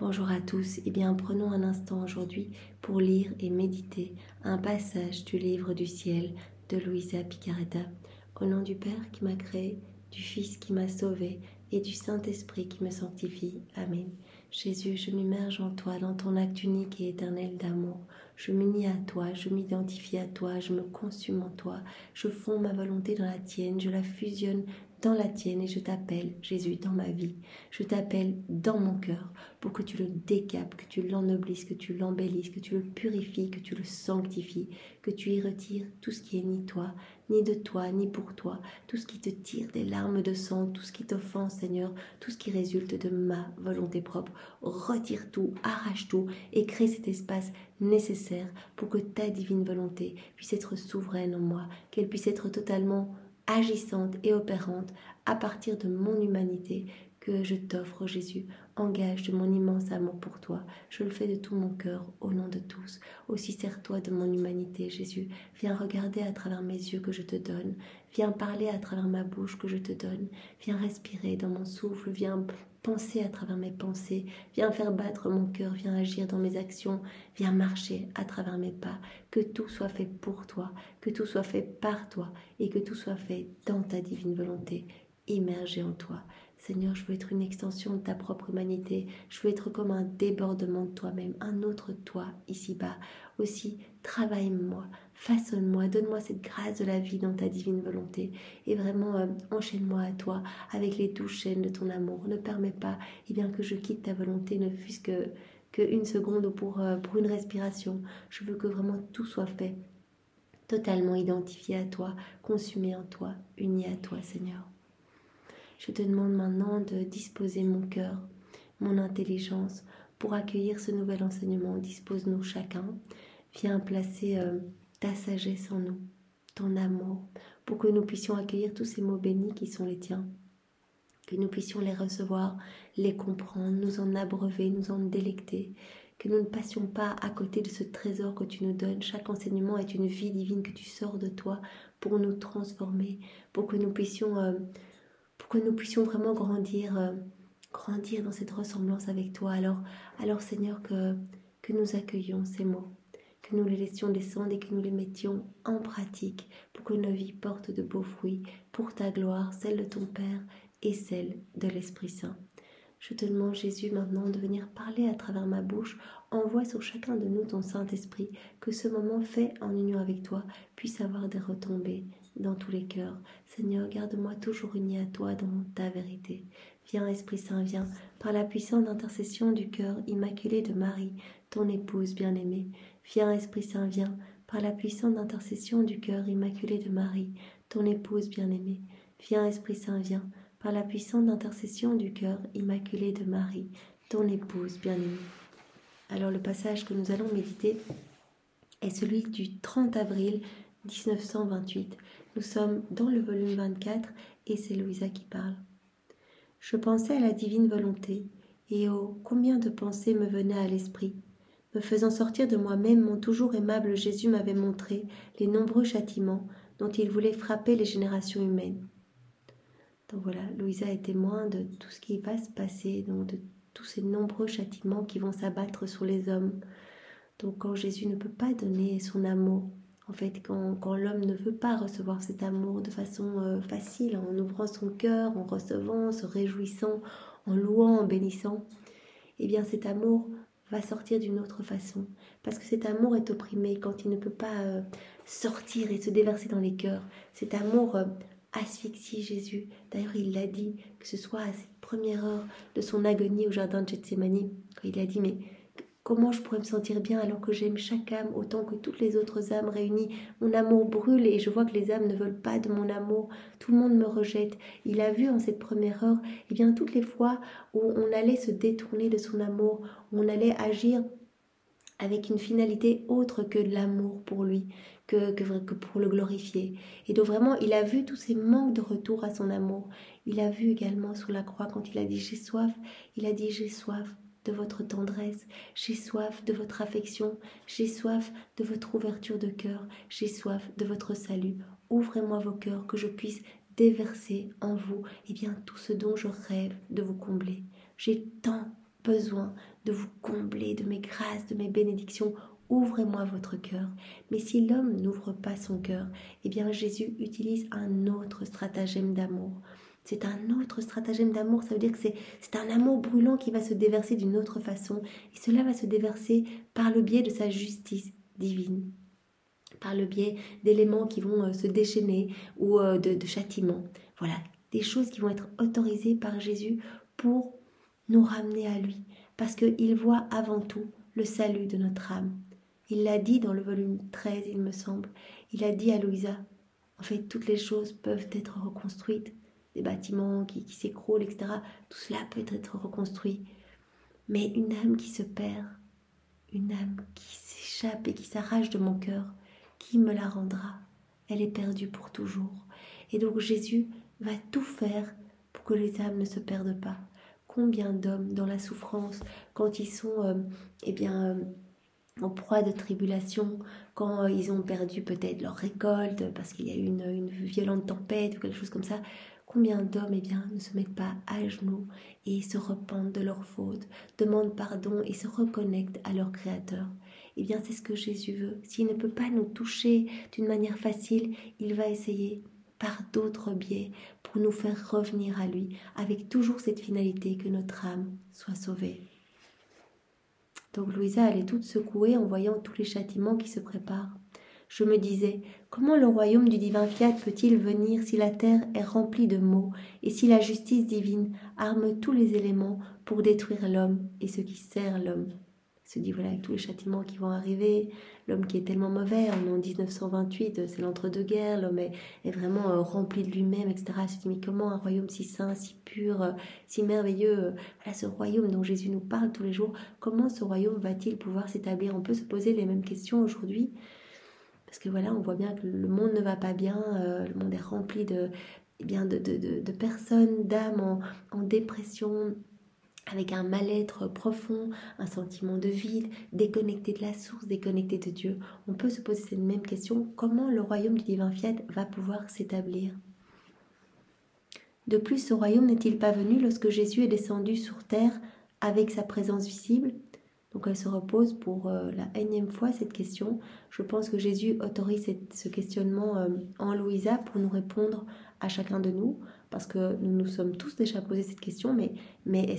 Bonjour à tous, prenons un instant aujourd'hui pour lire et méditer un passage du livre du ciel de Luisa Picaretta. Au nom du Père qui m'a créé, du Fils qui m'a sauvé et du Saint-Esprit qui me sanctifie. Amen. Jésus, je m'immerge en toi, dans ton acte unique et éternel d'amour. Je m'unis à toi, je m'identifie à toi, je me consume en toi, je fonds ma volonté dans la tienne, je la fusionne dans la tienne et je t'appelle, Jésus, dans ma vie. Je t'appelle dans mon cœur pour que tu le décapes, que tu l'ennoblisses, que tu l'embellisses, que tu le purifies, que tu le sanctifies, que tu y retires tout ce qui est ni toi, ni de toi, ni pour toi, tout ce qui te tire des larmes de sang, tout ce qui t'offense, Seigneur, tout ce qui résulte de ma volonté propre. Retire tout, arrache tout et crée cet espace nécessaire pour que ta divine volonté puisse être souveraine en moi, qu'elle puisse être totalement agissante et opérante à partir de mon humanité que je t'offre, Jésus. Engage de mon immense amour pour toi. Je le fais de tout mon cœur, au nom de tous. Aussi sers-toi de mon humanité, Jésus. Viens regarder à travers mes yeux que je te donne. Viens parler à travers ma bouche que je te donne. Viens respirer dans mon souffle. Viens penser à travers mes pensées. Viens faire battre mon cœur. Viens agir dans mes actions. Viens marcher à travers mes pas. Que tout soit fait pour toi. Que tout soit fait par toi. Et que tout soit fait dans ta divine volonté. Immergé en toi. Seigneur, je veux être une extension de ta propre humanité. Je veux être comme un débordement de toi-même, un autre toi ici-bas. Aussi, travaille-moi, façonne-moi, donne-moi cette grâce de la vie dans ta divine volonté. Et vraiment, enchaîne-moi à toi avec les douces chaînes de ton amour. Ne permets pas que je quitte ta volonté, ne fût-ce que une seconde ou pour une respiration. Je veux que vraiment tout soit fait, totalement identifié à toi, consumé en toi, uni à toi, Seigneur. Je te demande maintenant de disposer mon cœur, mon intelligence pour accueillir ce nouvel enseignement. Dispose-nous chacun. Viens placer ta sagesse en nous, ton amour, pour que nous puissions accueillir tous ces mots bénis qui sont les tiens, que nous puissions les recevoir, les comprendre, nous en abreuver, nous en délecter, que nous ne passions pas à côté de ce trésor que tu nous donnes. Chaque enseignement est une vie divine que tu sors de toi pour nous transformer, pour que nous puissions vraiment grandir dans cette ressemblance avec toi. Alors Seigneur, que nous accueillions ces mots, que nous les laissions descendre et que nous les mettions en pratique pour que nos vies portent de beaux fruits pour ta gloire, celle de ton Père et celle de l'Esprit Saint. Je te demande, Jésus, maintenant de venir parler à travers ma bouche. Envoie sur chacun de nous ton Saint-Esprit, que ce moment fait en union avec toi puisse avoir des retombées dans tous les cœurs. Seigneur, garde-moi toujours uni à toi dans ta vérité. Viens, Esprit Saint, viens, par la puissante intercession du cœur immaculé de Marie, ton épouse bien-aimée. Viens, Esprit Saint, viens, par la puissante intercession du cœur immaculé de Marie, ton épouse bien-aimée. Viens, Esprit Saint, viens, par la puissante intercession du cœur immaculé de Marie, ton épouse bien-aimée. Alors le passage que nous allons méditer est celui du 30 avril 1928. Nous sommes dans le volume 24 et c'est Luisa qui parle. Je pensais à la divine volonté et oh, combien de pensées me venaient à l'esprit. Me faisant sortir de moi-même, mon toujours aimable Jésus m'avait montré les nombreux châtiments dont il voulait frapper les générations humaines. Donc voilà, Luisa est témoin de tout ce qui va se passer, donc de tous ces nombreux châtiments qui vont s'abattre sur les hommes. Donc quand Jésus ne peut pas donner son amour, en fait quand l'homme ne veut pas recevoir cet amour de façon facile, en ouvrant son cœur, en recevant, en se réjouissant, en louant, en bénissant, cet amour va sortir d'une autre façon. Parce que cet amour est opprimé quand il ne peut pas sortir et se déverser dans les cœurs. Cet amour asphyxie Jésus. D'ailleurs, il l'a dit, que ce soit à cette première heure de son agonie au jardin de Gethsémani, quand il a dit, mais comment je pourrais me sentir bien alors que j'aime chaque âme autant que toutes les autres âmes réunies? Mon amour brûle et je vois que les âmes ne veulent pas de mon amour. Tout le monde me rejette. Il a vu en cette première heure, toutes les fois où on allait se détourner de son amour, où on allait agir avec une finalité autre que de l'amour pour lui, que pour le glorifier. Et donc vraiment, il a vu tous ces manques de retour à son amour. Il a vu également sur la croix quand il a dit « j'ai soif », il a dit « j'ai soif de votre tendresse, j'ai soif de votre affection, j'ai soif de votre ouverture de cœur, j'ai soif de votre salut. Ouvrez-moi vos cœurs que je puisse déverser en vous tout ce dont je rêve de vous combler. J'ai tant besoin de vous combler de mes grâces, de mes bénédictions. Ouvrez-moi votre cœur. Mais si l'homme n'ouvre pas son cœur, eh bien Jésus utilise un autre stratagème d'amour. C'est un autre stratagème d'amour, ça veut dire que c'est un amour brûlant qui va se déverser d'une autre façon. Et cela va se déverser par le biais de sa justice divine, par le biais d'éléments qui vont se déchaîner ou de châtiments. Voilà, des choses qui vont être autorisées par Jésus pour nous ramener à lui, parce qu'il voit avant tout le salut de notre âme. Il l'a dit dans le volume 13, il me semble. Il a dit à Louisa, en fait, toutes les choses peuvent être reconstruites, des bâtiments qui s'écroulent, etc. Tout cela peut être reconstruit. Mais une âme qui se perd, une âme qui s'échappe et qui s'arrache de mon cœur, qui me la rendra? Elle est perdue pour toujours. Et donc Jésus va tout faire pour que les âmes ne se perdent pas. Combien d'hommes dans la souffrance, quand ils sont en proie de tribulation, quand ils ont perdu peut-être leur récolte parce qu'il y a eu une violente tempête ou quelque chose comme ça, combien d'hommes ne se mettent pas à genoux et se repentent de leurs fautes, demandent pardon et se reconnectent à leur Créateur. Eh bien, c'est ce que Jésus veut. S'il ne peut pas nous toucher d'une manière facile, il va essayer par d'autres biais pour nous faire revenir à lui, avec toujours cette finalité que notre âme soit sauvée. Donc Louisa, elle est toute secouée en voyant tous les châtiments qui se préparent. Je me disais, comment le royaume du divin fiat peut-il venir si la terre est remplie de maux et si la justice divine arme tous les éléments pour détruire l'homme et ce qui sert l'homme? Il se dit, voilà, avec tous les châtiments qui vont arriver, l'homme qui est tellement mauvais, on est en 1928, c'est l'entre-deux-guerres, l'homme est vraiment rempli de lui-même, etc. Il se dit, mais comment un royaume si saint, si pur, si merveilleux, voilà, ce royaume dont Jésus nous parle tous les jours, comment ce royaume va-t-il pouvoir s'établir? On peut se poser les mêmes questions aujourd'hui. Parce que voilà, on voit bien que le monde ne va pas bien, le monde est rempli de personnes, d'âmes en dépression, avec un mal-être profond, un sentiment de vide, déconnecté de la source, déconnecté de Dieu. On peut se poser cette même question, comment le royaume du divin fiat va pouvoir s'établir? De plus, ce royaume n'est-il pas venu lorsque Jésus est descendu sur terre avec sa présence visible? Donc elle se repose pour la énième fois cette question. Je pense que Jésus autorise ce questionnement en Louisa pour nous répondre à chacun de nous, parce que nous nous sommes tous déjà posé cette question, mais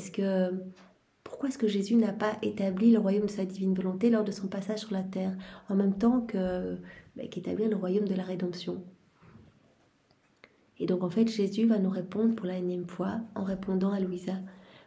pourquoi est-ce que Jésus n'a pas établi le royaume de sa divine volonté lors de son passage sur la terre, en même temps qu'établir le royaume de la rédemption? Et donc en fait Jésus va nous répondre pour la énième fois en répondant à Louisa.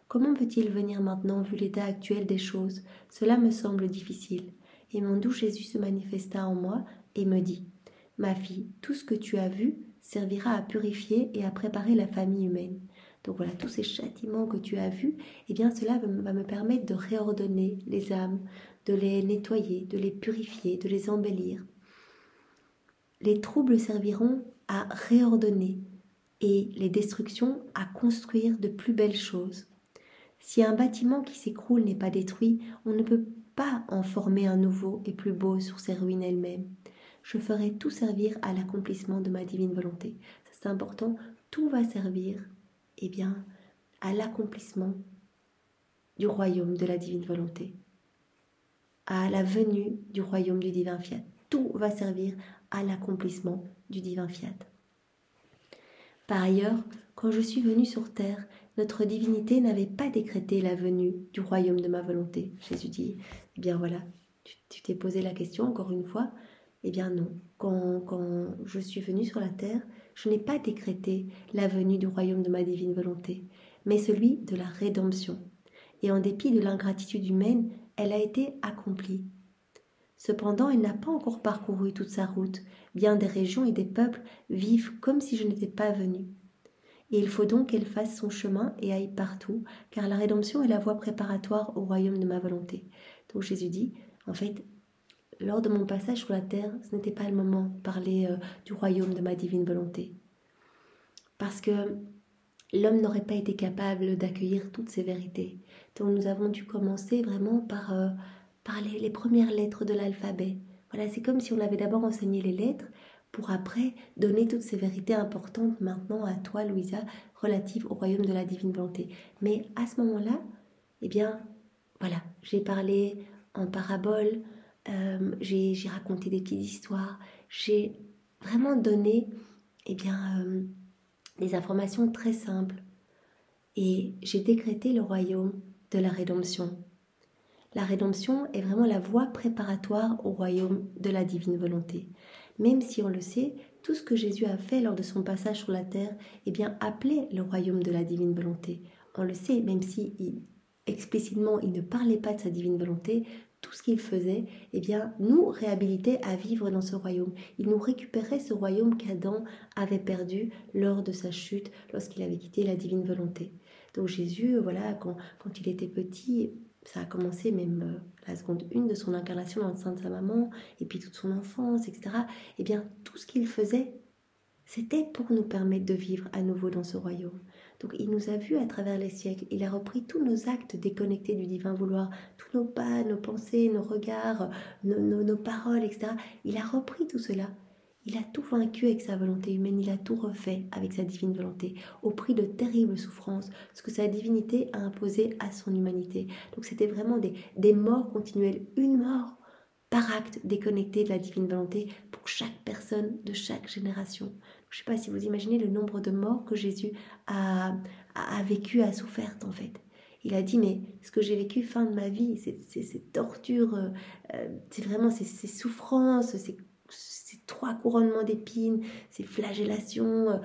Comment peut-il venir maintenant, vu l'état actuel des choses? Cela me semble difficile. Et mon doux Jésus se manifesta en moi et me dit, « Ma fille, tout ce que tu as vu servira à purifier et à préparer la famille humaine. » Donc voilà, tous ces châtiments que tu as vus, eh bien cela va me permettre de réordonner les âmes, de les nettoyer, de les purifier, de les embellir. Les troubles serviront à réordonner et les destructions à construire de plus belles choses. Si un bâtiment qui s'écroule n'est pas détruit, on ne peut pas en former un nouveau et plus beau sur ses ruines elles-mêmes. Je ferai tout servir à l'accomplissement de ma divine volonté. C'est important, tout va servir à l'accomplissement du royaume de la divine volonté, à la venue du royaume du divin fiat. Tout va servir à l'accomplissement du divin fiat. Par ailleurs, quand je suis venue sur terre, notre divinité n'avait pas décrété la venue du royaume de ma volonté. Jésus dit, eh bien voilà, tu t'es posé la question encore une fois. Eh bien non, quand je suis venue sur la terre, je n'ai pas décrété la venue du royaume de ma divine volonté, mais celui de la rédemption. Et en dépit de l'ingratitude humaine, elle a été accomplie. Cependant, elle n'a pas encore parcouru toute sa route. Bien des régions et des peuples vivent comme si je n'étais pas venue. Et il faut donc qu'elle fasse son chemin et aille partout, car la rédemption est la voie préparatoire au royaume de ma volonté. Donc Jésus dit, en fait, lors de mon passage sur la terre, ce n'était pas le moment de parler du royaume de ma divine volonté. Parce que l'homme n'aurait pas été capable d'accueillir toutes ces vérités. Donc nous avons dû commencer vraiment par les premières lettres de l'alphabet. Voilà, c'est comme si on avait d'abord enseigné les lettres pour après donner toutes ces vérités importantes maintenant à toi, Louisa, relatives au royaume de la divine volonté. Mais à ce moment-là, eh bien, voilà, j'ai parlé en parabole, j'ai raconté des petites histoires, j'ai vraiment donné des informations très simples et j'ai décrété le royaume de la rédemption. La rédemption est vraiment la voie préparatoire au royaume de la divine volonté. Même si on le sait, tout ce que Jésus a fait lors de son passage sur la terre, appelait le royaume de la divine volonté. On le sait, même si explicitement il ne parlait pas de sa divine volonté, tout ce qu'il faisait, nous réhabilitait à vivre dans ce royaume. Il nous récupérait ce royaume qu'Adam avait perdu lors de sa chute, lorsqu'il avait quitté la divine volonté. Donc Jésus, voilà, quand il était petit, ça a commencé même la seconde 1 de son incarnation dans le sein de sa maman, et puis toute son enfance, etc. Tout ce qu'il faisait, c'était pour nous permettre de vivre à nouveau dans ce royaume. Donc il nous a vus à travers les siècles, il a repris tous nos actes déconnectés du divin vouloir, tous nos pas, nos pensées, nos regards, nos paroles, etc. Il a repris tout cela. Il a tout vaincu avec sa volonté humaine, il a tout refait avec sa divine volonté, au prix de terribles souffrances, ce que sa divinité a imposé à son humanité. Donc c'était vraiment des morts continuelles, une mort par acte déconnecté de la divine volonté pour chaque personne de chaque génération. Je ne sais pas si vous imaginez le nombre de morts que Jésus a vécu, a souffert en fait. Il a dit, mais ce que j'ai vécu fin de ma vie, ces tortures, c'est vraiment ces souffrances, ces 3 couronnements d'épines, ces flagellations,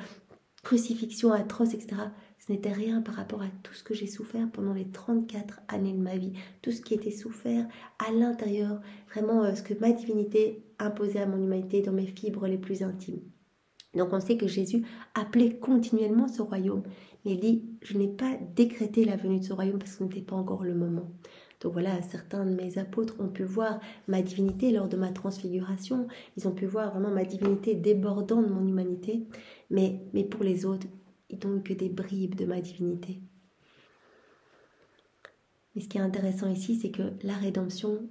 crucifixions atroces, etc. Ce n'était rien par rapport à tout ce que j'ai souffert pendant les 34 années de ma vie, tout ce qui était souffert à l'intérieur, vraiment ce que ma divinité imposait à mon humanité dans mes fibres les plus intimes. Donc on sait que Jésus appelait continuellement ce royaume, mais il dit, je n'ai pas décrété la venue de ce royaume parce que ce n'était pas encore le moment. Donc voilà, certains de mes apôtres ont pu voir ma divinité lors de ma transfiguration, ils ont pu voir vraiment ma divinité débordant de mon humanité, mais pour les autres, ils n'ont eu que des bribes de ma divinité. Mais ce qui est intéressant ici, c'est que la rédemption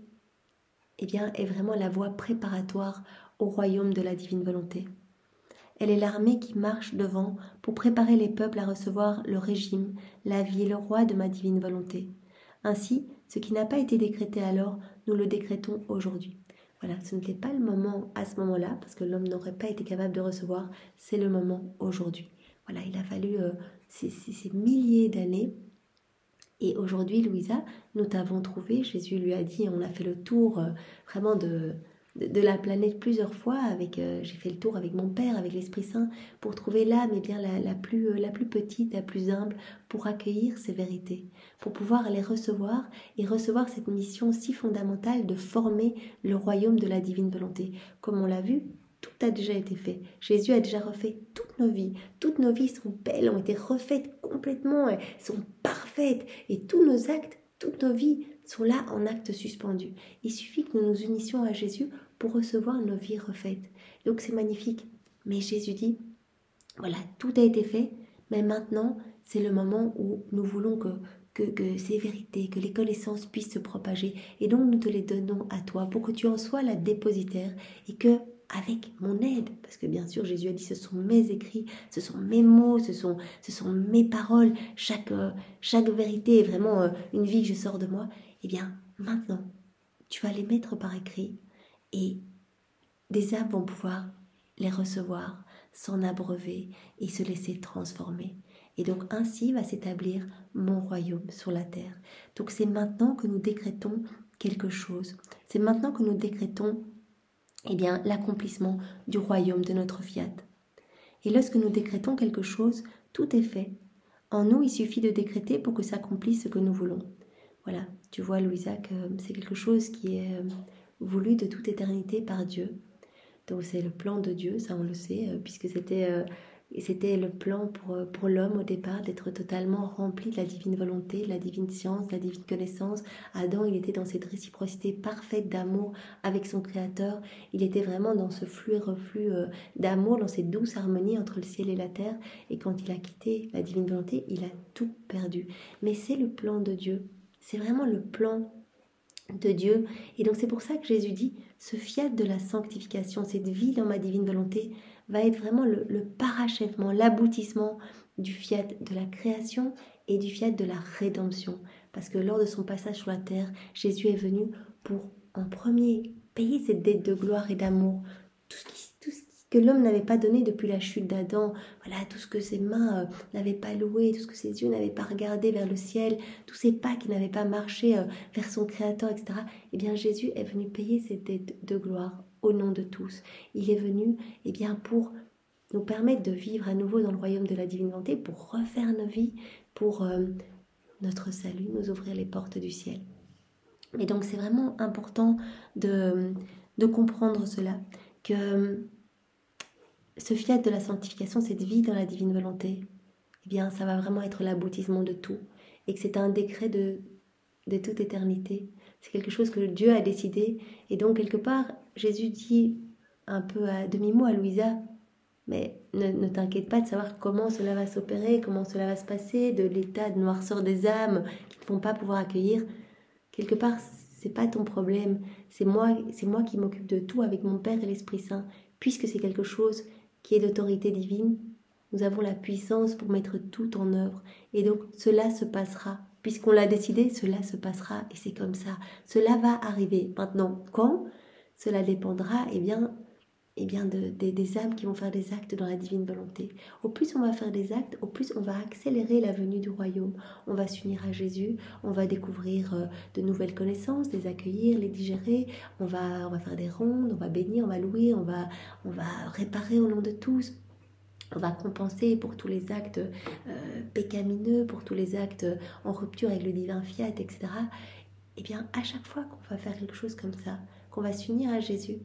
est vraiment la voie préparatoire au royaume de la divine volonté. Elle est l'armée qui marche devant pour préparer les peuples à recevoir le régime, la vie et le roi de ma divine volonté. Ainsi, ce qui n'a pas été décrété alors, nous le décrétons aujourd'hui. Voilà, ce n'était pas le moment à ce moment-là, parce que l'homme n'aurait pas été capable de recevoir, c'est le moment aujourd'hui. Voilà, il a fallu ces milliers d'années. Et aujourd'hui, Louisa, nous t'avons trouvé, Jésus lui a dit, on a fait le tour vraiment de la planète plusieurs fois, j'ai fait le tour avec mon Père, avec l'Esprit Saint, pour trouver l'âme la plus petite, la plus humble, pour accueillir ces vérités, pour pouvoir les recevoir et recevoir cette mission si fondamentale de former le royaume de la divine volonté. Comme on l'a vu, tout a déjà été fait. Jésus a déjà refait toutes nos vies. Toutes nos vies sont belles, ont été refaites complètement, sont parfaites. Et tous nos actes, toutes nos vies sont là en actes suspendus. Il suffit que nous nous unissions à Jésus pour recevoir nos vies refaites. Donc c'est magnifique. Mais Jésus dit, voilà, tout a été fait, mais maintenant c'est le moment où nous voulons que ces vérités, que les connaissances puissent se propager. Et donc nous te les donnons à toi pour que tu en sois la dépositaire et que avec mon aide, parce que bien sûr Jésus a dit ce sont mes écrits, ce sont mes mots, ce sont mes paroles, chaque vérité est vraiment une vie que je sors de moi, maintenant tu vas les mettre par écrit et des âmes vont pouvoir les recevoir, s'en abreuver et se laisser transformer. Et donc ainsi va s'établir mon royaume sur la terre. Donc c'est maintenant que nous décrétons quelque chose, c'est maintenant que nous décrétons l'accomplissement du royaume de notre fiat. Et lorsque nous décrétons quelque chose, tout est fait. En nous, il suffit de décréter pour que s'accomplisse ce que nous voulons. Voilà, tu vois Louisa que c'est quelque chose qui est voulu de toute éternité par Dieu. Donc c'est le plan de Dieu, ça on le sait, puisque c'était le plan pour l'homme au départ d'être totalement rempli de la divine volonté, de la divine science, de la divine connaissance. Adam, il était dans cette réciprocité parfaite d'amour avec son Créateur. Il était vraiment dans ce flux et reflux d'amour, dans cette douce harmonie entre le ciel et la terre. Et quand il a quitté la divine volonté, il a tout perdu. Mais c'est le plan de Dieu. C'est vraiment le plan de Dieu. Et donc c'est pour ça que Jésus dit, ce fiat de la sanctification, cette vie dans ma divine volonté, va être vraiment le parachèvement, l'aboutissement du fiat de la création et du fiat de la rédemption. Parce que lors de son passage sur la terre, Jésus est venu pour, en premier, payer cette dette de gloire et d'amour. Tout ce que l'homme n'avait pas donné depuis la chute d'Adam, voilà, tout ce que ses mains n'avaient pas loué, tout ce que ses yeux n'avaient pas regardé vers le ciel, tous ses pas qui n'avaient pas marché vers son Créateur, etc. Eh bien, Jésus est venu payer cette dette de gloire au nom de tous. Il est venu, eh bien, pour nous permettre de vivre à nouveau dans le royaume de la divine volonté, pour refaire nos vies, pour notre salut, nous ouvrir les portes du ciel. Et donc, c'est vraiment important de comprendre cela, que ce fiat de la sanctification, cette vie dans la divine volonté, eh bien, ça va vraiment être l'aboutissement de tout. Et que c'est un décret de toute éternité. C'est quelque chose que Dieu a décidé. Et donc, quelque part, Jésus dit un peu à demi-mot à Louisa, mais ne t'inquiète pas de savoir comment cela va s'opérer, comment cela va se passer, de l'état de noirceur des âmes qui ne vont pas pouvoir accueillir. Quelque part, c'est pas ton problème. C'est moi qui m'occupe de tout avec mon Père et l'Esprit Saint. Puisque c'est quelque chose qui est d'autorité divine, nous avons la puissance pour mettre tout en œuvre. Et donc, cela se passera. Puisqu'on l'a décidé, cela se passera. Et c'est comme ça. Cela va arriver. Maintenant, quand? Cela dépendra, des âmes qui vont faire des actes dans la divine volonté. Au plus on va faire des actes, au plus on va accélérer la venue du royaume. On va s'unir à Jésus, on va découvrir de nouvelles connaissances, les accueillir, les digérer, on va faire des rondes, on va bénir, on va louer, on va réparer au nom de tous. On va compenser pour tous les actes pécamineux, pour tous les actes en rupture avec le divin fiat, etc. Eh bien, à chaque fois qu'on va faire quelque chose comme ça, qu'on va s'unir à Jésus,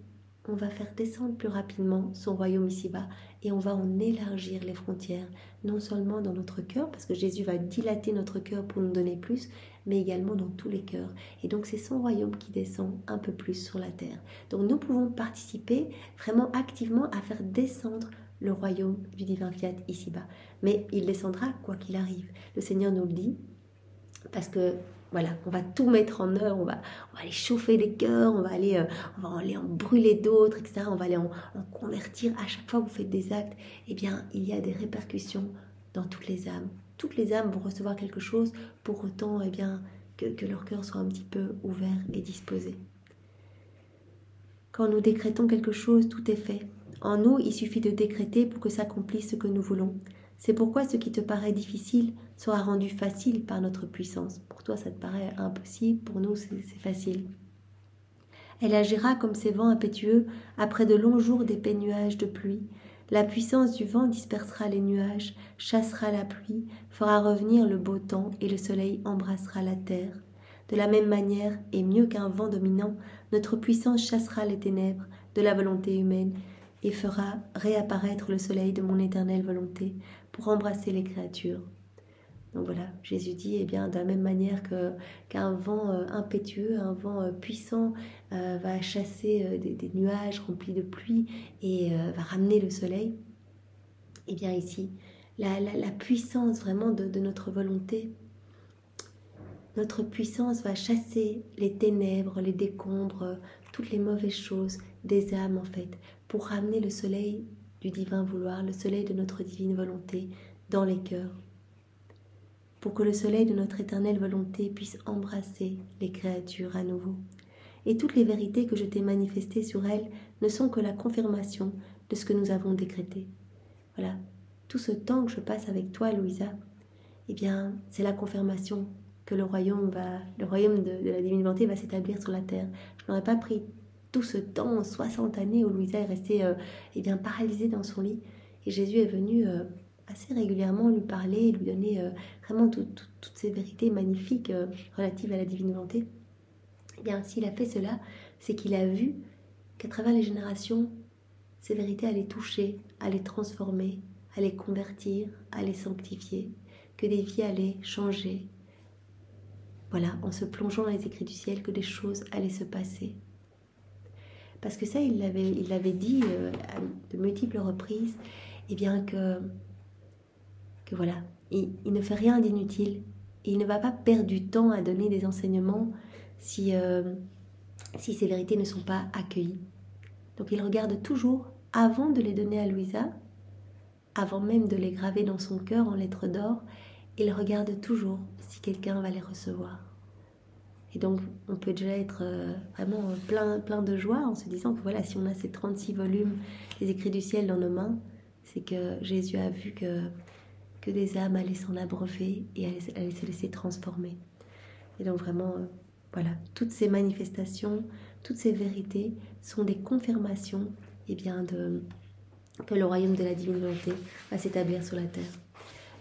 on va faire descendre plus rapidement son royaume ici-bas et on va en élargir les frontières, non seulement dans notre cœur, parce que Jésus va dilater notre cœur pour nous donner plus, mais également dans tous les cœurs. Et donc c'est son royaume qui descend un peu plus sur la terre. Donc nous pouvons participer vraiment activement à faire descendre le royaume du divin fiat ici-bas. Mais il descendra quoi qu'il arrive. Le Seigneur nous le dit, parce que voilà, on va tout mettre en œuvre, on va aller chauffer les cœurs, on va aller en brûler d'autres, etc. On va aller en convertir. À chaque fois que vous faites des actes, eh bien, il y a des répercussions dans toutes les âmes. Toutes les âmes vont recevoir quelque chose, pour autant, eh bien, que leur cœur soit un petit peu ouvert et disposé. Quand nous décrétons quelque chose, tout est fait. En nous, il suffit de décréter pour que s'accomplisse ce que nous voulons. C'est pourquoi ce qui te paraît difficile sera rendu facile par notre puissance. Pour toi, ça te paraît impossible, pour nous, c'est facile. Elle agira comme ces vents impétueux après de longs jours d'épais nuages de pluie. La puissance du vent dispersera les nuages, chassera la pluie, fera revenir le beau temps et le soleil embrassera la terre. De la même manière, et mieux qu'un vent dominant, notre puissance chassera les ténèbres de la volonté humaine et fera réapparaître le soleil de mon éternelle volonté pour embrasser les créatures. Donc voilà, Jésus dit, eh bien, de la même manière qu'un vent impétueux, un vent puissant va chasser des nuages remplis de pluie et va ramener le soleil, eh bien ici, la puissance vraiment de notre volonté, notre puissance va chasser les ténèbres, les décombres, toutes les mauvaises choses des âmes en fait, pour ramener le soleil du divin vouloir, le soleil de notre divine volonté dans les cœurs, pour que le soleil de notre éternelle volonté puisse embrasser les créatures à nouveau. Et toutes les vérités que je t'ai manifestées sur elles ne sont que la confirmation de ce que nous avons décrété. Voilà, tout ce temps que je passe avec toi, Louisa, eh bien, c'est la confirmation que le royaume de la divine volonté va s'établir sur la terre. Je n'aurais pas pris tout ce temps, 60 années où Louisa est restée paralysée dans son lit. Et Jésus est venu assez régulièrement lui parler, lui donner vraiment toutes ces vérités magnifiques relatives à la divine volonté. Et bien, s'il a fait cela, c'est qu'il a vu qu'à travers les générations, ces vérités allaient toucher, allaient transformer, allaient convertir, allaient sanctifier, que des vies allaient changer. Voilà, en se plongeant dans les écrits du ciel, que des choses allaient se passer. Parce que ça, il l'avait dit à de multiples reprises, eh bien que voilà, il ne fait rien d'inutile. Et il ne va pas perdre du temps à donner des enseignements si ces vérités ne sont pas accueillies. Donc il regarde toujours, avant de les donner à Louisa, avant même de les graver dans son cœur en lettres d'or, il regarde toujours si quelqu'un va les recevoir. Et donc, on peut déjà être vraiment plein de joie en se disant que voilà, si on a ces 36 volumes, les écrits du ciel dans nos mains, c'est que Jésus a vu que des âmes allaient s'en abreuver et allaient se laisser transformer. Et donc vraiment, voilà, toutes ces manifestations, toutes ces vérités sont des confirmations que le royaume de la divine volonté va s'établir sur la terre.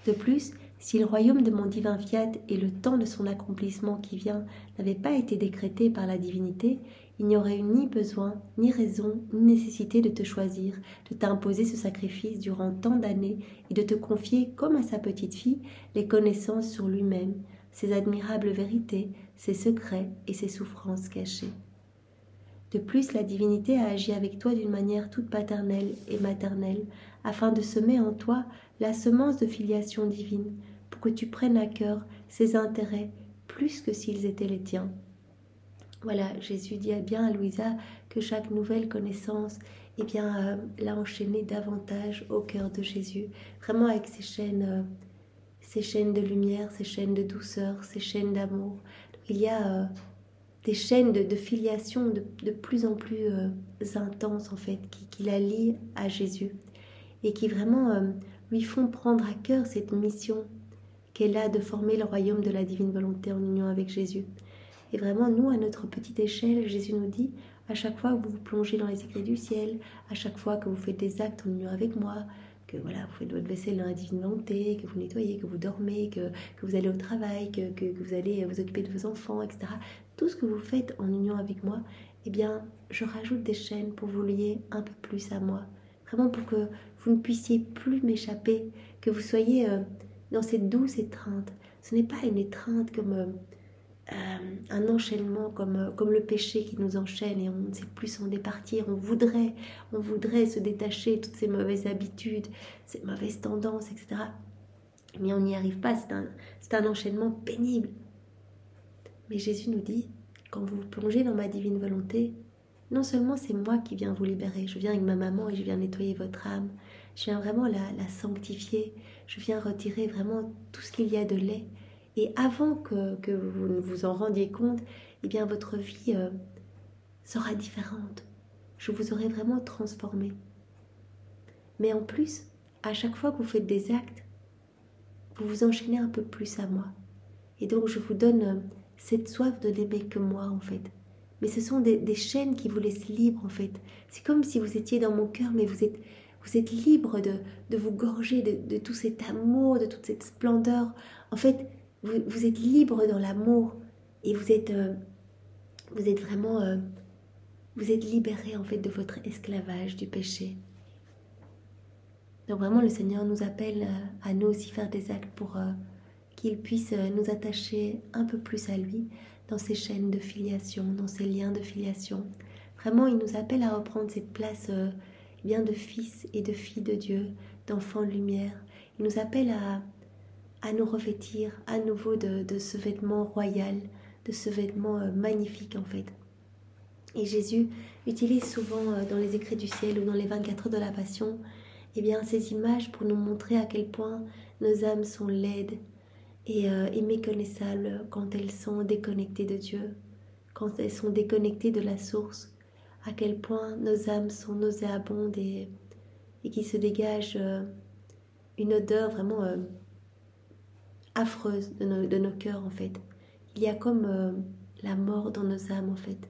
De plus, si le royaume de mon divin fiat et le temps de son accomplissement qui vient n'avaient pas été décrétés par la divinité, il n'y aurait eu ni besoin, ni raison, ni nécessité de te choisir, de t'imposer ce sacrifice durant tant d'années et de te confier, comme à sa petite fille, les connaissances sur lui-même, ses admirables vérités, ses secrets et ses souffrances cachées. De plus, la divinité a agi avec toi d'une manière toute paternelle et maternelle, afin de semer en toi la semence de filiation divine, pour que tu prennes à cœur ses intérêts plus que s'ils étaient les tiens. Voilà, Jésus dit bien à Louisa que chaque nouvelle connaissance l'a enchaîné davantage au cœur de Jésus, vraiment avec ces chaînes de lumière, ces chaînes de douceur, ces chaînes d'amour. Il y a des chaînes de filiation de plus en plus intenses en fait, qui la lient à Jésus et qui vraiment lui font prendre à cœur cette mission qu'elle a de former le royaume de la divine volonté en union avec Jésus. Et vraiment, nous, à notre petite échelle, Jésus nous dit, à chaque fois que vous vous plongez dans les écrits du ciel, à chaque fois que vous faites des actes en union avec moi, que voilà, vous faites votre vaisselle dans la divine volonté, que vous nettoyez, que vous dormez, que vous allez au travail, que vous allez vous occuper de vos enfants, etc. Tout ce que vous faites en union avec moi, eh bien, je rajoute des chaînes pour vous lier un peu plus à moi. Vraiment pour que vous ne puissiez plus m'échapper, que vous soyez dans cette douce étreinte. Ce n'est pas une étreinte comme un enchaînement, comme le péché qui nous enchaîne et on ne sait plus s'en départir. On voudrait se détacher de toutes ces mauvaises habitudes, ces mauvaises tendances, etc. Mais on n'y arrive pas, c'est un enchaînement pénible. Mais Jésus nous dit, quand vous vous plongez dans ma divine volonté, non seulement c'est moi qui viens vous libérer, je viens avec ma maman et je viens nettoyer votre âme, je viens vraiment la sanctifier, je viens retirer vraiment tout ce qu'il y a de laid. Et avant que vous ne vous en rendiez compte, eh bien votre vie sera différente. Je vous aurai vraiment transformé. Mais en plus, à chaque fois que vous faites des actes, vous vous enchaînez un peu plus à moi. Et donc je vous donne cette soif de n'aimer que moi en fait. Mais ce sont des chaînes qui vous laissent libre en fait. C'est comme si vous étiez dans mon cœur, mais vous êtes libre de vous gorger de tout cet amour, de toute cette splendeur. En fait, vous êtes libre dans l'amour et vous êtes vraiment vous êtes libéré en fait de votre esclavage du péché. Donc vraiment le Seigneur nous appelle à nous aussi faire des actes pour qu'il puisse nous attacher un peu plus à lui dans ces chaînes de filiation, dans ces liens de filiation. Vraiment il nous appelle à reprendre cette place de fils et de filles de Dieu, d'enfants de lumière. Il nous appelle à nous revêtir à nouveau de ce vêtement royal, de ce vêtement magnifique en fait. Et Jésus utilise souvent dans les écrits du ciel ou dans les 24 heures de la Passion, ces images pour nous montrer à quel point nos âmes sont laides et méconnaissables quand elles sont déconnectées de Dieu, quand elles sont déconnectées de la source, à quel point nos âmes sont nauséabondes et qui se dégage une odeur vraiment affreuse de nos cœurs en fait. Il y a comme la mort dans nos âmes en fait.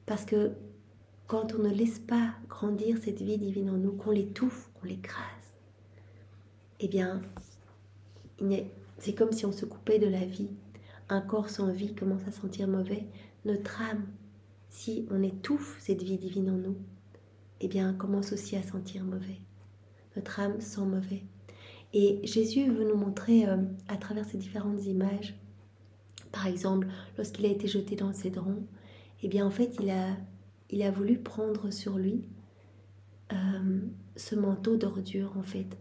Parce que quand on ne laisse pas grandir cette vie divine en nous, qu'on l'étouffe, qu'on l'écrase, c'est comme si on se coupait de la vie. Un corps sans vie commence à sentir mauvais. Notre âme, si on étouffe cette vie divine en nous, commence aussi à sentir mauvais. Notre âme sent mauvais. Et Jésus veut nous montrer à travers ces différentes images, par exemple, lorsqu'il a été jeté dans le cédron, en fait, il a voulu prendre sur lui ce manteau d'ordure, en fait.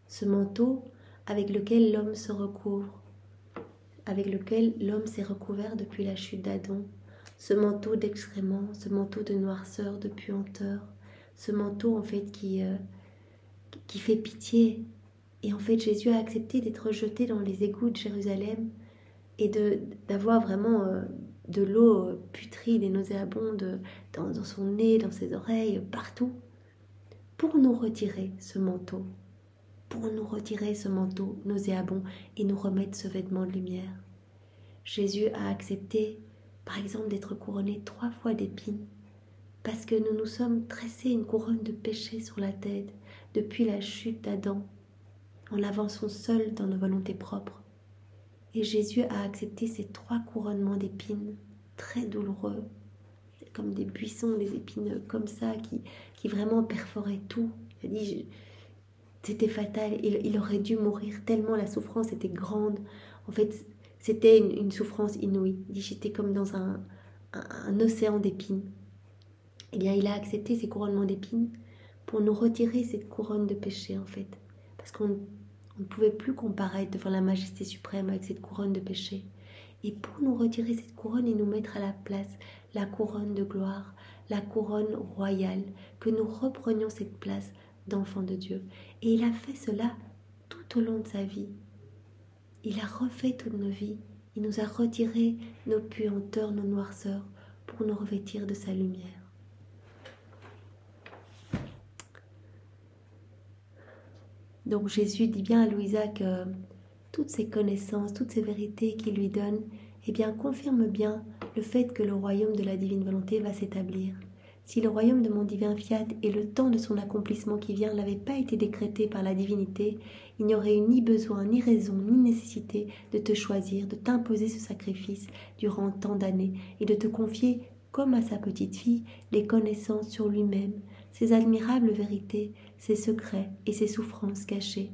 Ce manteau avec lequel l'homme se recouvre, avec lequel l'homme s'est recouvert depuis la chute d'Adam. Ce manteau d'excréments, ce manteau de noirceur, de puanteur, ce manteau, en fait, qui fait pitié Et en fait, Jésus a accepté d'être jeté dans les égouts de Jérusalem et d'avoir vraiment de l'eau putride et nauséabonde dans son nez, dans ses oreilles, partout, pour nous retirer ce manteau, nauséabond et nous remettre ce vêtement de lumière. Jésus a accepté, par exemple, d'être couronné 3 fois d'épines, parce que nous nous sommes tressés une couronne de péché sur la tête depuis la chute d'Adam, en avançant seul dans nos volontés propres. Et Jésus a accepté ces 3 couronnements d'épines, très douloureux, comme des buissons, des épines comme ça, qui vraiment perforaient tout. Il a dit, c'était fatal, il aurait dû mourir tellement la souffrance était grande. En fait, c'était une souffrance inouïe. Il dit, j'étais comme dans un océan d'épines. Eh bien, il a accepté ces couronnements d'épines pour nous retirer cette couronne de péché, en fait. Parce qu'on ne pouvait plus comparaître devant la majesté suprême avec cette couronne de péché. Et pour nous retirer cette couronne et nous mettre à la place la couronne de gloire, la couronne royale, que nous reprenions cette place d'enfant de Dieu. Et il a fait cela tout au long de sa vie. Il a refait toutes nos vies. Il nous a retiré nos puanteurs, nos noirceurs, pour nous revêtir de sa lumière. Donc Jésus dit bien à Louisa que toutes ces connaissances, toutes ces vérités qu'il lui donne, eh bien, confirment bien le fait que le royaume de la divine volonté va s'établir. Si le royaume de mon divin fiat et le temps de son accomplissement qui vient n'avaient pas été décrétés par la divinité, il n'y aurait eu ni besoin, ni raison, ni nécessité de te choisir, de t'imposer ce sacrifice durant tant d'années et de te confier, comme à sa petite fille, les connaissances sur lui-même, ses admirables vérités, ses secrets et ses souffrances cachées.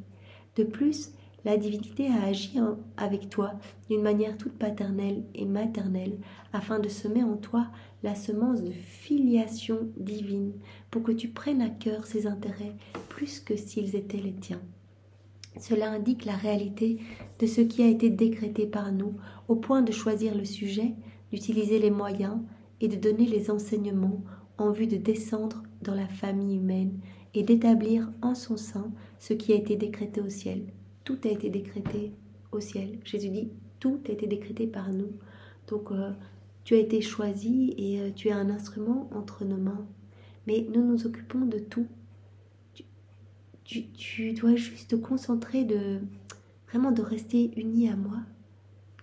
De plus, la divinité a agi avec toi d'une manière toute paternelle et maternelle afin de semer en toi la semence de filiation divine pour que tu prennes à cœur ses intérêts plus que s'ils étaient les tiens. Cela indique la réalité de ce qui a été décrété par nous au point de choisir le sujet, d'utiliser les moyens et de donner les enseignements en vue de descendre dans la famille humaine et d'établir en son sein ce qui a été décrété au ciel. Tout a été décrété au ciel. Jésus dit, tout a été décrété par nous. Donc, tu as été choisi et tu es un instrument entre nos mains. Mais nous nous occupons de tout. Tu dois juste te concentrer vraiment de rester uni à moi.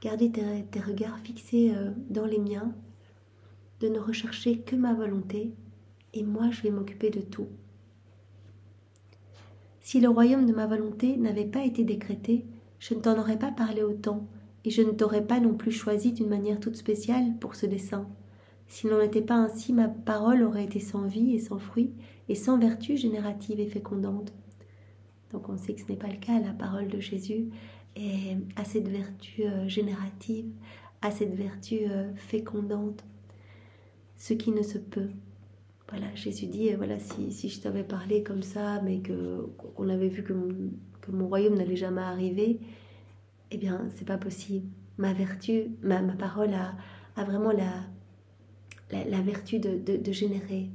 Garder tes regards fixés dans les miens. De ne rechercher que ma volonté. Et moi, je vais m'occuper de tout. Si le royaume de ma volonté n'avait pas été décrété, je ne t'en aurais pas parlé autant, et je ne t'aurais pas non plus choisi d'une manière toute spéciale pour ce dessein. S'il n'en était pas ainsi, ma parole aurait été sans vie et sans fruit, et sans vertu générative et fécondante. Donc on sait que ce n'est pas le cas, la parole de Jésus a cette vertu générative, a cette vertu fécondante, ce qui ne se peut. Voilà, Jésus dit, voilà, si je t'avais parlé comme ça, mais qu'on avait vu que mon royaume n'allait jamais arriver, eh bien, c'est pas possible. Ma vertu, ma parole a vraiment la vertu de générer.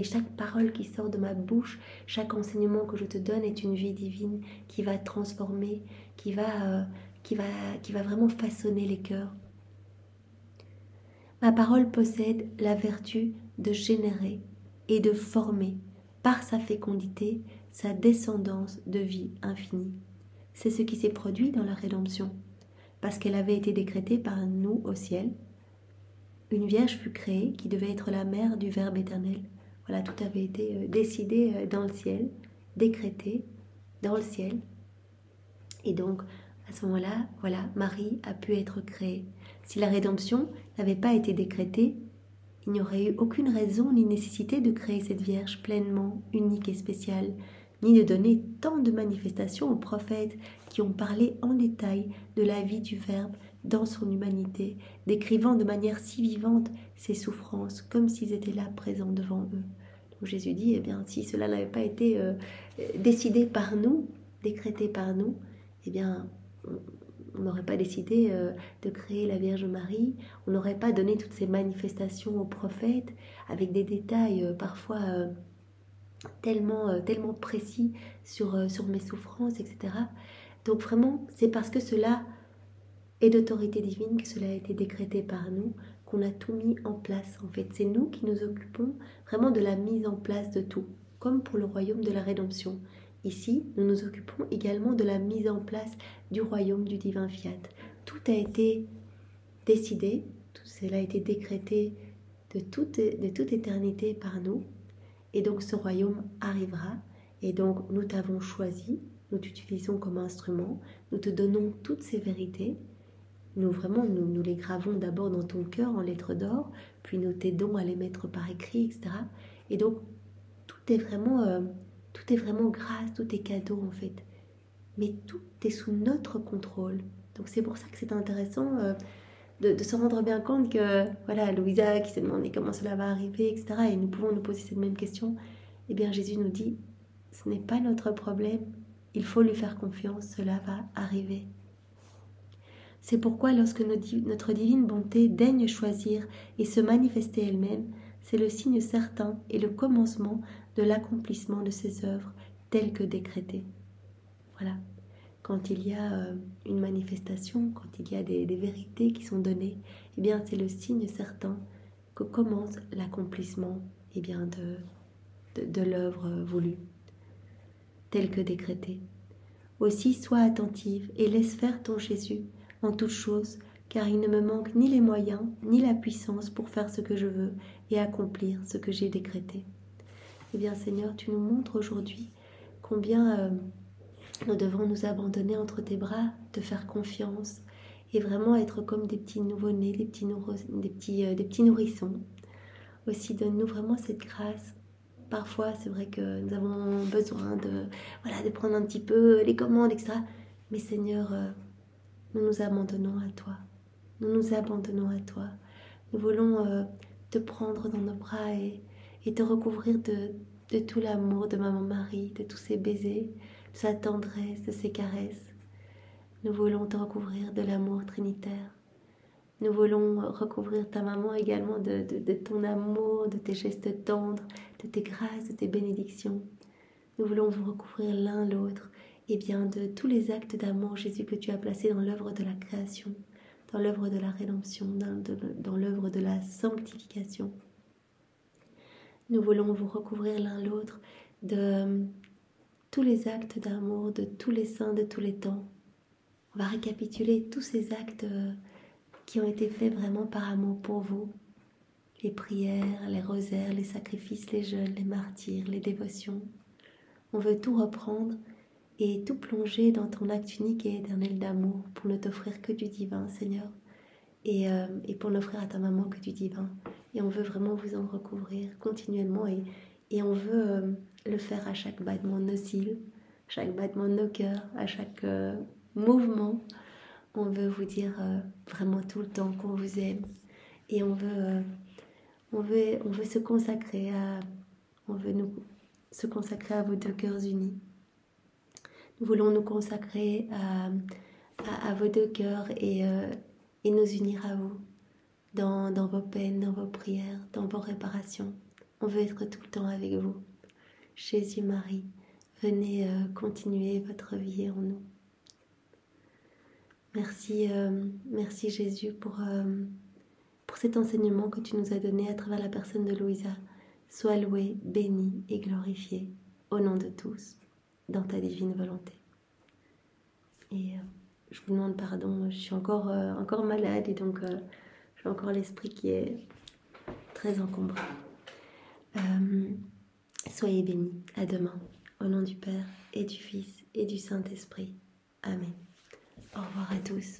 Chaque parole qui sort de ma bouche, chaque enseignement que je te donne est une vie divine qui va transformer, qui va vraiment façonner les cœurs. Ma parole possède la vertu de générer et de former par sa fécondité sa descendance de vie infinie. C'est ce qui s'est produit dans la rédemption, parce qu'elle avait été décrétée par nous au ciel. Une vierge fut créée qui devait être la mère du Verbe éternel. Voilà, tout avait été décidé dans le ciel, décrété dans le ciel. Et donc, à ce moment-là, voilà, Marie a pu être créée. Si la rédemption n'avait pas été décrétée, il n'y aurait eu aucune raison ni nécessité de créer cette Vierge pleinement unique et spéciale, ni de donner tant de manifestations aux prophètes qui ont parlé en détail de la vie du Verbe dans son humanité, décrivant de manière si vivante ses souffrances, comme s'ils étaient là présents devant eux. Donc Jésus dit, eh bien, si cela n'avait pas été décidé par nous, décrété par nous, eh bien, on n'aurait pas décidé de créer la Vierge Marie, on n'aurait pas donné toutes ces manifestations aux prophètes avec des détails parfois tellement précis sur mes souffrances, etc. Donc vraiment, c'est parce que cela est d'autorité divine, que cela a été décrété par nous, qu'on a tout mis en place. En fait, c'est nous qui nous occupons vraiment de la mise en place de tout, comme pour le royaume de la rédemption. Ici, nous nous occupons également de la mise en place du royaume du divin fiat. Tout a été décidé, tout cela a été décrété de toute éternité par nous. Et donc ce royaume arrivera. Et donc nous t'avons choisi, nous t'utilisons comme instrument, nous te donnons toutes ces vérités. Nous les gravons d'abord dans ton cœur en lettres d'or, puis nous t'aidons à les mettre par écrit, etc. Et donc tout est vraiment grâce, tout est cadeau en fait. Mais tout est sous notre contrôle. Donc c'est pour ça que c'est intéressant de se rendre bien compte que, voilà, Louisa qui s'est demandé comment cela va arriver, etc. Et nous pouvons nous poser cette même question. Eh bien Jésus nous dit, ce n'est pas notre problème, il faut lui faire confiance, cela va arriver. C'est pourquoi lorsque notre divine bonté daigne choisir et se manifester elle-même, c'est le signe certain et le commencement de l'accomplissement de ses œuvres telles que décrétées. Voilà. Quand il y a une manifestation, quand il y a des vérités qui sont données, eh bien c'est le signe certain que commence l'accomplissement eh bien, de l'œuvre voulue, telle que décrétée. Aussi sois attentive et laisse faire ton Jésus en toutes choses, car il ne me manque ni les moyens, ni la puissance pour faire ce que je veux et accomplir ce que j'ai décrété. Eh bien Seigneur, tu nous montres aujourd'hui combien nous devons nous abandonner entre tes bras, te faire confiance et vraiment être comme des petits nouveau-nés, des petits nourrissons. Aussi donne-nous vraiment cette grâce. Parfois, c'est vrai que nous avons besoin de prendre un petit peu les commandes, etc. Mais Seigneur, nous nous abandonnons à toi. Nous nous abandonnons à toi. Nous voulons te prendre dans nos bras et te recouvrir de tout l'amour de Maman Marie, de tous ses baisers, de sa tendresse, de ses caresses. Nous voulons te recouvrir de l'amour trinitaire. Nous voulons recouvrir ta maman également de ton amour, de tes gestes tendres, de tes grâces, de tes bénédictions. Nous voulons vous recouvrir l'un l'autre et bien de tous les actes d'amour, Jésus, que tu as placés dans l'œuvre de la création, dans l'œuvre de la rédemption, dans l'œuvre de la sanctification. Nous voulons vous recouvrir l'un l'autre de tous les actes d'amour, de tous les saints de tous les temps. On va récapituler tous ces actes qui ont été faits vraiment par amour pour vous. Les prières, les rosaires, les sacrifices, les jeûnes, les martyrs, les dévotions. On veut tout reprendre et tout plonger dans ton acte unique et éternel d'amour pour ne t'offrir que du divin, Seigneur, et pour n'offrir à ta maman que du divin. Et on veut vraiment vous en recouvrir continuellement et on veut le faire à chaque battement de nos cils, chaque battement de nos cœurs, à chaque mouvement. On veut vous dire vraiment tout le temps qu'on vous aime et on veut se consacrer à vos deux cœurs unis. Nous voulons nous consacrer à vos deux cœurs et nous unir à vous dans vos peines, dans vos prières, dans vos réparations. On veut être tout le temps avec vous. Jésus, Marie, venez continuer votre vie en nous. Merci Jésus pour cet enseignement que tu nous as donné à travers la personne de Louisa. Sois loué, béni et glorifié au nom de tous, dans ta divine volonté. Et je vous demande pardon, je suis encore malade et donc j'ai encore l'esprit qui est très encombré. Soyez bénis, à demain, au nom du Père et du Fils et du Saint-Esprit. Amen. Au revoir à tous.